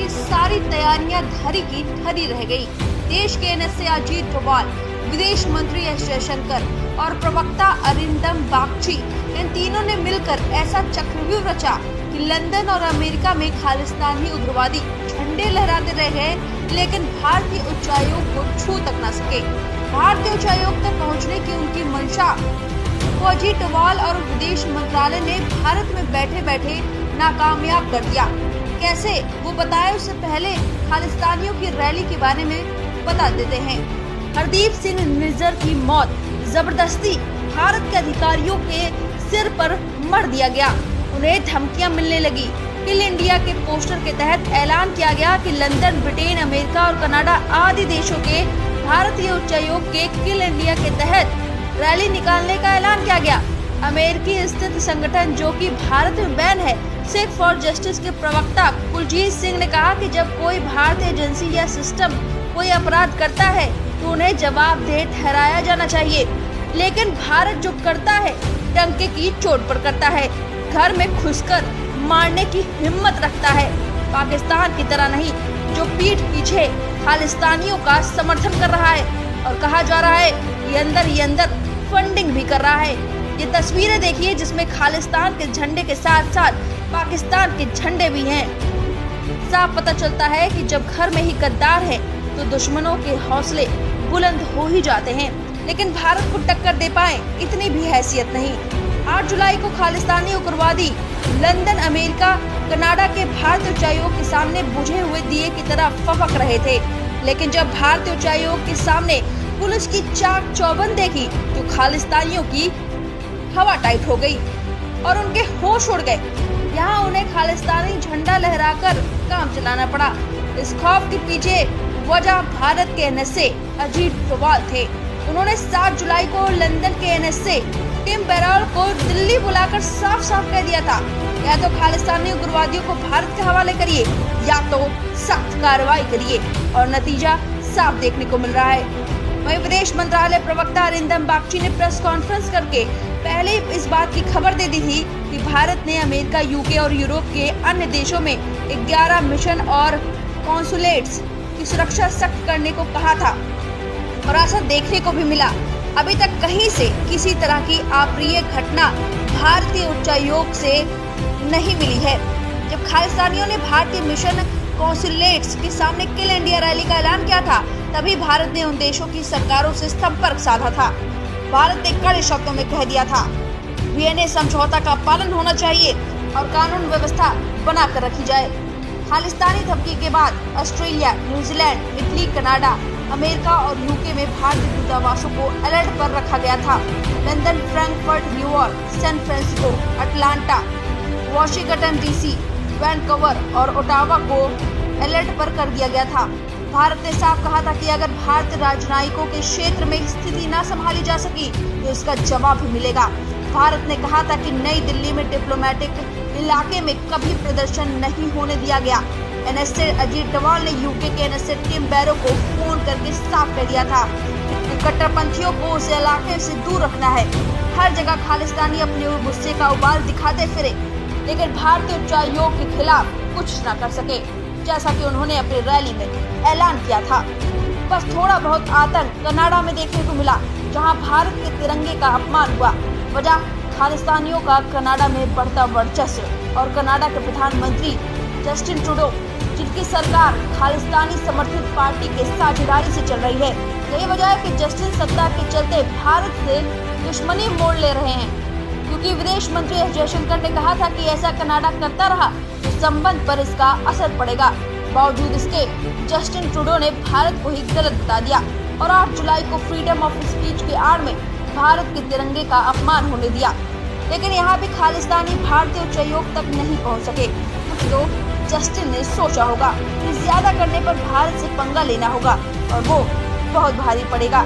की सारी तैयारियां धरी की धरी रह गई। देश के एनएसए अजीत डोभाल, विदेश मंत्री एस जयशंकर और प्रवक्ता अरिंदम बागची, इन तीनों ने मिलकर ऐसा चक्रव्यूह रचा कि लंदन और अमेरिका में खालिस्तानी उग्रवादी झंडे लहराते रह गए, लेकिन भारतीय उच्चायोग को छू तक न सके। भारतीय उच्चायोग तक पहुंचने की उनकी मंशा को अजीत डोभाल और विदेश मंत्रालय ने भारत में बैठे बैठे नाकामयाब कर दिया। कैसे, वो बताए उससे पहले खालिस्तानियों की रैली के बारे में बता देते हैं। हरदीप सिंह निज्जर की मौत जबरदस्ती भारत के अधिकारियों के सिर पर मर दिया गया। उन्हें धमकियां मिलने लगी। किल इंडिया के पोस्टर के तहत ऐलान किया गया कि लंदन, ब्रिटेन, अमेरिका और कनाडा आदि देशों के भारतीय उच्चायोग के किल इंडिया के तहत रैली निकालने का ऐलान किया गया। अमेरिकी स्थित संगठन जो कि भारत में बैन है, सिख फॉर जस्टिस के प्रवक्ता कुलजीत सिंह ने कहा कि जब कोई भारतीय एजेंसी या सिस्टम कोई अपराध करता है तो उन्हें जवाबदेह ठहराया जाना चाहिए, लेकिन भारत जो करता है डंके की चोट पर करता है, घर में घुसकर मारने की हिम्मत रखता है। पाकिस्तान की तरह नहीं, जो पीठ पीछे खालिस्तानियों का समर्थन कर रहा है और कहा जा रहा है ये अंदर फंडिंग भी कर रहा है। ये तस्वीरें देखिए जिसमें खालिस्तान के झंडे के साथ साथ पाकिस्तान के झंडे भी हैं। साफ पता चलता है कि जब घर में ही गद्दार है तो दुश्मनों के हौसले बुलंद हो ही जाते हैं, लेकिन भारत को टक्कर दे पाए इतनी भी हैसियत नहीं। 8 जुलाई को खालिस्तानी उग्रवादी लंदन, अमेरिका, कनाडा के भारतीय उच्चायोग के सामने बुझे हुए दिए की तरह फपक रहे थे, लेकिन जब भारतीय उच्चायोग के सामने पुलिस की चाक चौबंद देखी तो खालिस्तानियों की हवा टाइट हो गई और उनके होश उड़ गए। यहाँ उन्हें खालिस्तानी झंडा लहराकर काम चलाना पड़ा। इस खौफ के पीछे वजह भारत के एनएसए अजीत डोभाल थे। उन्होंने 7 जुलाई को लंदन के एनएसए टिम बैरल को दिल्ली बुलाकर साफ साफ कह दिया था, या तो खालिस्तानी उग्रवादियों को भारत के हवाले करिए या तो सख्त कार्रवाई करिए, और नतीजा साफ देखने को मिल रहा है। वहीं विदेश मंत्रालय प्रवक्ता अरिंदम बागची ने प्रेस कॉन्फ्रेंस करके पहले इस बात की खबर दे दी थी कि भारत ने अमेरिका, यूके और यूरोप के अन्य देशों में 11 मिशन और कॉन्सुलेट्स की सुरक्षा सख्त करने को कहा था, और ऐसा देखने को भी मिला। अभी तक कहीं से किसी तरह की अप्रिय घटना भारतीय उच्चायोग से नहीं मिली है। जब खालिस्तानियों ने भारतीय मिशन कॉन्सुलेट्स के सामने किल इंडिया रैली का ऐलान किया था, तभी भारत ने उन देशों की सरकारों से संपर्क साधा था। भारत ने कड़े शब्दों में कह दिया था वीएनए समझौता का पालन होना चाहिए और कानून व्यवस्था बनाकर रखी जाए। खालिस्तानी धमकी के बाद Australia, New Zealand, Italy, Canada, America और यूके में भारतीय दूतावासों को अलर्ट पर रखा गया था। London, Frankfurt, New York, San Francisco, Atlanta, Washington DC, Vancouver और ओटावा को अलर्ट पर कर दिया गया था। भारत ने साफ कहा था कि अगर भारतीय राजनयिकों के क्षेत्र में स्थिति न संभाली जा सकी तो इसका जवाब भी मिलेगा। भारत ने कहा था कि नई दिल्ली में डिप्लोमेटिक इलाके में कभी प्रदर्शन नहीं होने दिया गया। एनएसए अजीत डोभाल ने यूके के एनएसए टिम बैरो को फोन करके साफ कह दिया था कि कट्टरपंथियों को उस इलाके से दूर रखना है। हर जगह खालिस्तानी अपने गुस्से का उबाल दिखाते फिरे, लेकिन भारतीय उच्चायोग के खिलाफ कुछ न कर सके, जैसा कि उन्होंने अपनी रैली में ऐलान किया था। बस थोड़ा बहुत आतंक कनाडा में देखने को मिला, जहां भारत के तिरंगे का अपमान हुआ। वजह खालिस्तानियों का कनाडा में बढ़ता वर्चस्व और कनाडा के प्रधानमंत्री जस्टिन ट्रूडो, जिनकी सरकार खालिस्तानी समर्थित पार्टी के साझेदारी से चल रही है। यही वजह है कि जस्टिन सत्ता के चलते भारत से दुश्मनी मोड़ ले रहे हैं, क्योंकि विदेश मंत्री एस जयशंकर ने कहा था कि ऐसा कनाडा करता रहा तो संबंध पर इसका असर पड़ेगा। बावजूद इसके जस्टिन ट्रूडो ने भारत को ही गलत बता दिया और 8 जुलाई को फ्रीडम ऑफ स्पीच के आड़ में भारत के तिरंगे का अपमान होने दिया। लेकिन यहाँ भी खालिस्तानी भारतीय उच्चायोग तक नहीं पहुँच सके। कुछ तो जस्टिन ने सोचा होगा कि ज्यादा करने पर भारत से पंगा लेना होगा और वो बहुत भारी पड़ेगा।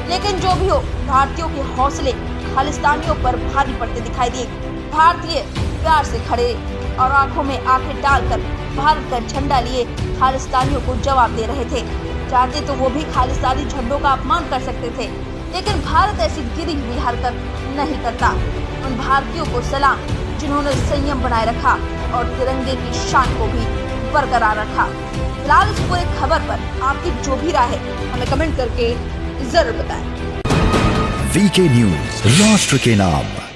लेकिन जो भी हो, भारतीयों के हौसले खालिस्तानियों पर भारी पड़ते दिखाई दिए। भारतीय प्यार से खड़े और आंखों में आंखें डालकर भारत का झंडा लिए खालिस्तानियों को जवाब दे रहे थे। चाहते तो वो भी खालिस्तानी झंडों का अपमान कर सकते थे, लेकिन भारत ऐसी गिरी हुई हरकत नहीं करता। उन भारतीयों को सलाम जिन्होंने संयम बनाए रखा और तिरंगे की शान को भी बरकरार रखा। फिलहाल इस पूरे खबर पर आपकी जो भी राय है हमें कमेंट करके जरूर बताएं। वीके न्यूज, राष्ट्र के नाम।